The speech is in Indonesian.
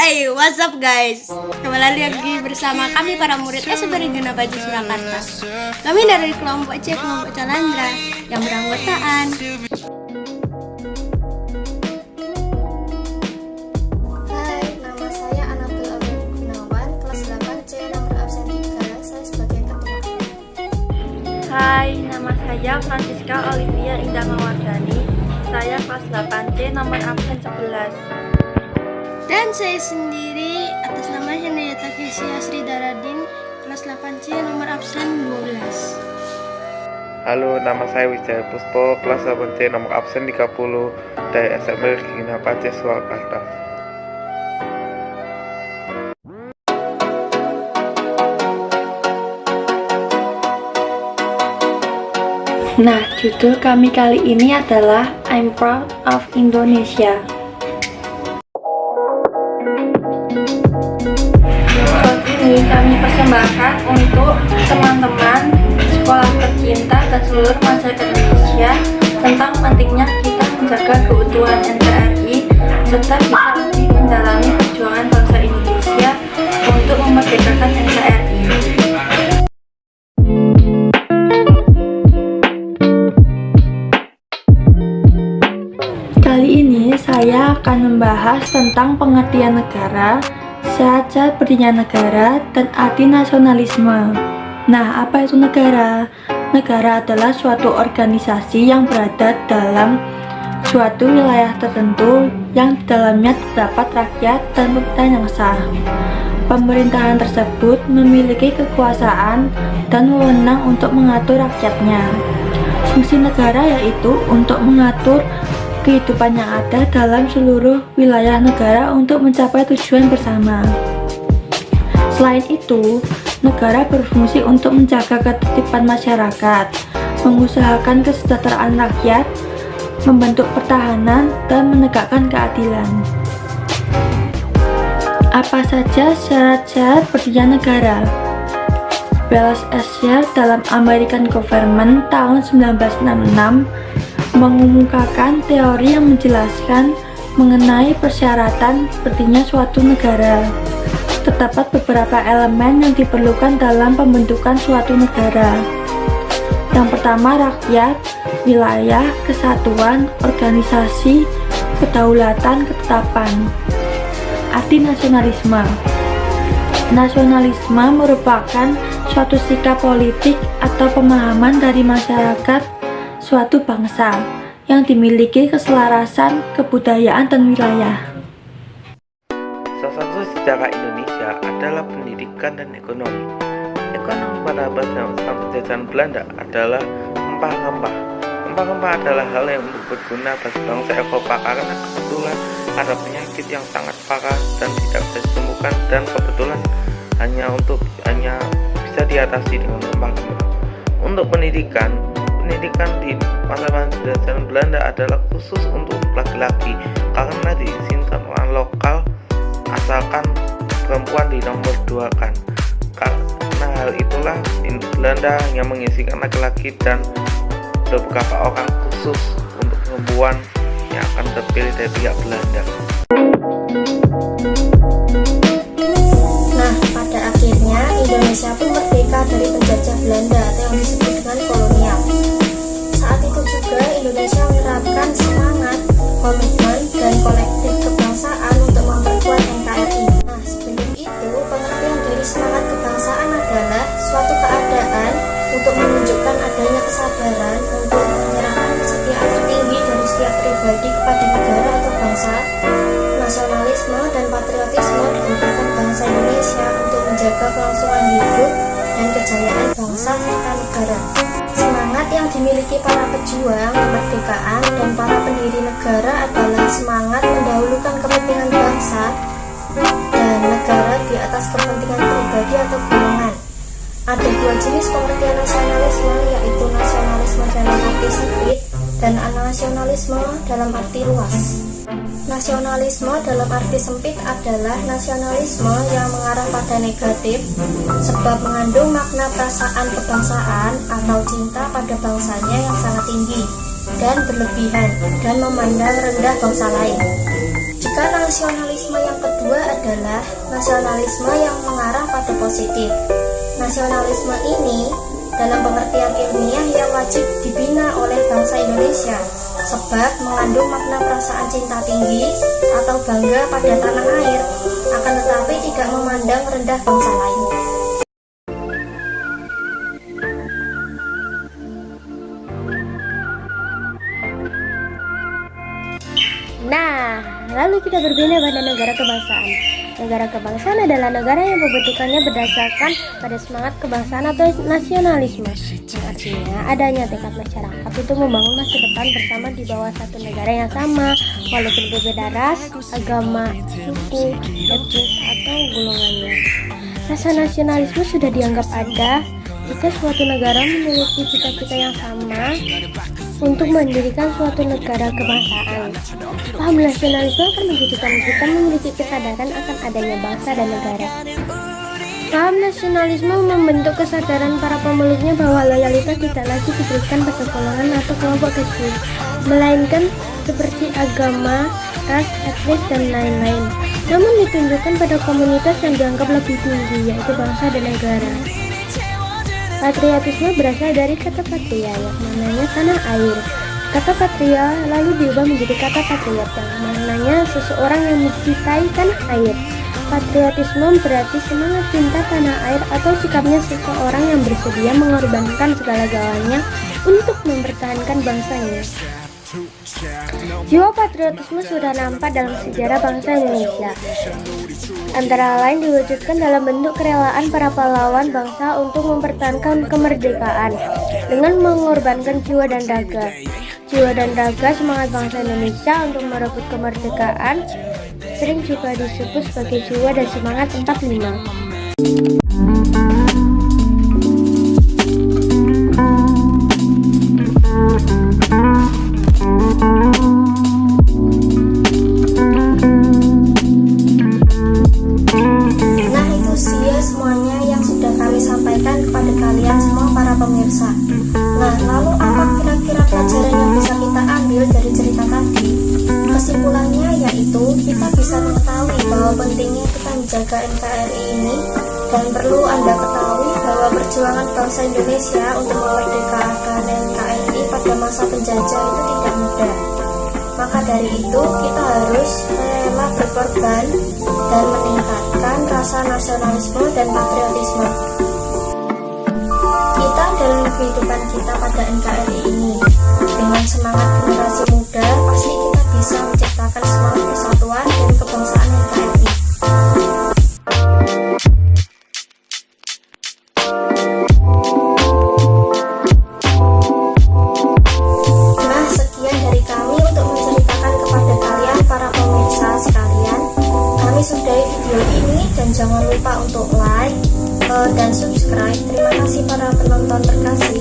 Hey, what's up guys? Kembali lagi bersama kami para murid SMP Genap Haji Surakarta. Kami dari kelompok C, kelompok Calandra yang beranggotaan Hai, nama saya Anabil Amin Gunawan, kelas 8C, nomor absen 3. Saya sebagai ketua. Hai, nama saya Francisca Olivia Indah Mawardani. Saya kelas 8C, nomor absen 11. dan saya sendiri atas nama Henrietta Kesia Sri Daradin, kelas 8C, nomor absen 12. Halo, nama saya Wijaya Puspo, kelas 8C, nomor absen 30 dari SMP Genap Haji Surakarta. Nah, judul kami kali ini adalah I'm Proud of Indonesia. Short ini kami persembahkan untuk teman-teman sekolah tercinta dan seluruh masyarakat Indonesia tentang pentingnya kita menjaga keutuhan NKRI serta bisa lebih mendalami perjuangan bangsa Indonesia untuk memerdekakan NKRI. Kali ini saya akan membahas tentang pengertian negara, syarat berdirinya negara, dan arti nasionalisme. Nah, apa itu negara? Negara adalah suatu organisasi yang berada dalam suatu wilayah tertentu yang di dalamnya terdapat rakyat dan pemerintahan yang sah. Pemerintahan tersebut memiliki kekuasaan dan wewenang untuk mengatur rakyatnya. Fungsi negara yaitu untuk mengatur kehidupan yang ada dalam seluruh wilayah negara untuk mencapai tujuan bersama. Selain itu, negara berfungsi untuk menjaga ketertiban masyarakat, mengusahakan kesejahteraan rakyat, membentuk pertahanan, dan menegakkan keadilan. Apa saja syarat-syarat berdirinya negara? Wallace Escher dalam American Government tahun 1966 mengumumkakan teori yang menjelaskan mengenai persyaratan berdirinya suatu negara. Terdapat beberapa elemen yang diperlukan dalam pembentukan suatu negara. Yang pertama, rakyat, wilayah, kesatuan, organisasi, kedaulatan, ketetapan. Arti nasionalisme. Nasionalisme merupakan suatu sikap politik atau pemahaman dari masyarakat suatu bangsa yang dimiliki keselarasan kebudayaan dan wilayah. Salah satu sejarah Indonesia adalah pendidikan dan ekonomi. Ekonomi pada abad penjajahan Belanda adalah rempah-rempah. Rempah-rempah adalah hal yang berguna bagi bangsa Eropa karena kebetulan ada penyakit yang sangat parah dan tidak bisa disembuhkan, dan kebetulan hanya bisa diatasi dengan rempah-rempah. Untuk pendidikan di masa penjajahan Belanda adalah khusus untuk laki-laki karena diizinkan orang lokal asalkan perempuan dinomor duakan. Karena hal itulah Belanda hanya mengizinkan laki-laki dan beberapa orang khusus untuk perempuan yang akan terpilih dari pihak Belanda. Nah, pada akhirnya Indonesia pun merdeka dari penjajah Belanda atau yang disebut dengan kolonial. Saat itu juga Indonesia menerapkan semangat, komitmen, dan kolektif kebangsaan untuk memperkuat NKRI. Nah, sebelum itu, pengertian dari semangat kebangsaan adalah suatu keadaan untuk menunjukkan adanya kesadaran untuk menyerahkan kesetiaan tertinggi dari setiap pribadi kepada negara atau bangsa. Nasionalisme dan patriotisme dibutuhkan bangsa Indonesia untuk menjaga kelangsungan hidup dan kejayaan bangsa serta negara. Semangat yang dimiliki para pejuang kemerdekaan dan para pendiri negara adalah semangat mendahulukan kepentingan bangsa dan negara di atas kepentingan pribadi atau golongan. Ada dua jenis pengertian nasionalisme, yaitu nasionalisme dalam arti sempit dan nasionalisme dalam arti luas. Nasionalisme dalam arti sempit adalah nasionalisme yang mengarah pada negatif sebab mengandung makna perasaan kebangsaan atau cinta pada bangsanya yang sangat tinggi dan berlebihan dan memandang rendah bangsa lain. Jika nasionalisme yang kedua adalah nasionalisme yang mengarah pada positif. Nasionalisme ini dalam pengertian ilmiah yang wajib dibina oleh bangsa Indonesia, sebab mengandung makna perasaan cinta tinggi atau bangga pada tanah air, akan tetapi tidak memandang rendah bangsa lain. Nah, lalu kita berpindah pada negara kebangsaan. Negara kebangsaan adalah negara yang pembentukannya berdasarkan pada semangat kebangsaan atau nasionalisme, yang artinya adanya tekad masyarakat untuk membangun masa depan bersama di bawah satu negara yang sama, walaupun berbeda ras, agama, suku, etnis, atau golongannya. Rasa nasionalisme sudah dianggap ada jika suatu negara memiliki cita-cita yang sama untuk mendirikan suatu negara kebangsaan. Paham nasionalisme akan menjadikan kita memiliki kesadaran akan adanya bangsa dan negara. Paham nasionalisme membentuk kesadaran para pemeluknya bahwa loyalitas tidak lagi diberikan pada golongan atau kelompok kecil, melainkan seperti agama, ras, etnis, dan lain-lain, namun ditunjukkan pada komunitas yang dianggap lebih tinggi, yaitu bangsa dan negara. Patriotisme berasal dari kata patria yang maknanya tanah air. Kata patria lalu diubah menjadi kata patriot yang maknanya seseorang yang mencintai tanah air. Patriotisme berarti semangat cinta tanah air atau sikapnya seseorang yang bersedia mengorbankan segala-galanya untuk mempertahankan bangsanya. Jiwa patriotisme sudah nampak dalam sejarah bangsa Indonesia. Antara lain diwujudkan dalam bentuk kerelaan para pahlawan bangsa untuk mempertahankan kemerdekaan dengan mengorbankan jiwa dan raga. Jiwa dan raga semangat bangsa Indonesia untuk merebut kemerdekaan sering juga disebut sebagai jiwa dan semangat 45. Semuanya yang sudah kami sampaikan kepada kalian semua para pemirsa. Nah, lalu apa kira-kira pelajaran yang bisa kita ambil dari cerita tadi? Kesimpulannya yaitu kita bisa mengetahui bahwa pentingnya kita menjaga NKRI ini, dan perlu Anda ketahui bahwa perjuangan bangsa Indonesia untuk memerdekakan NKRI pada masa penjajah itu tidak mudah. Maka dari itu kita harus rela berkorban dan meningkatkan rasa nasionalisme dan patriotisme kita dalam kehidupan kita pada NKRI ini. Dengan semangat generasi muda, pasti kita bisa menciptakan semangat persatuan dan kebangsaan NKRI. Nah, sekian dari kami untuk menceritakan kepada kalian para pemirsa sekalian. Kami sudahi video ini dan jangan lupa untuk like dan subscribe. Terima kasih para penonton terkasih.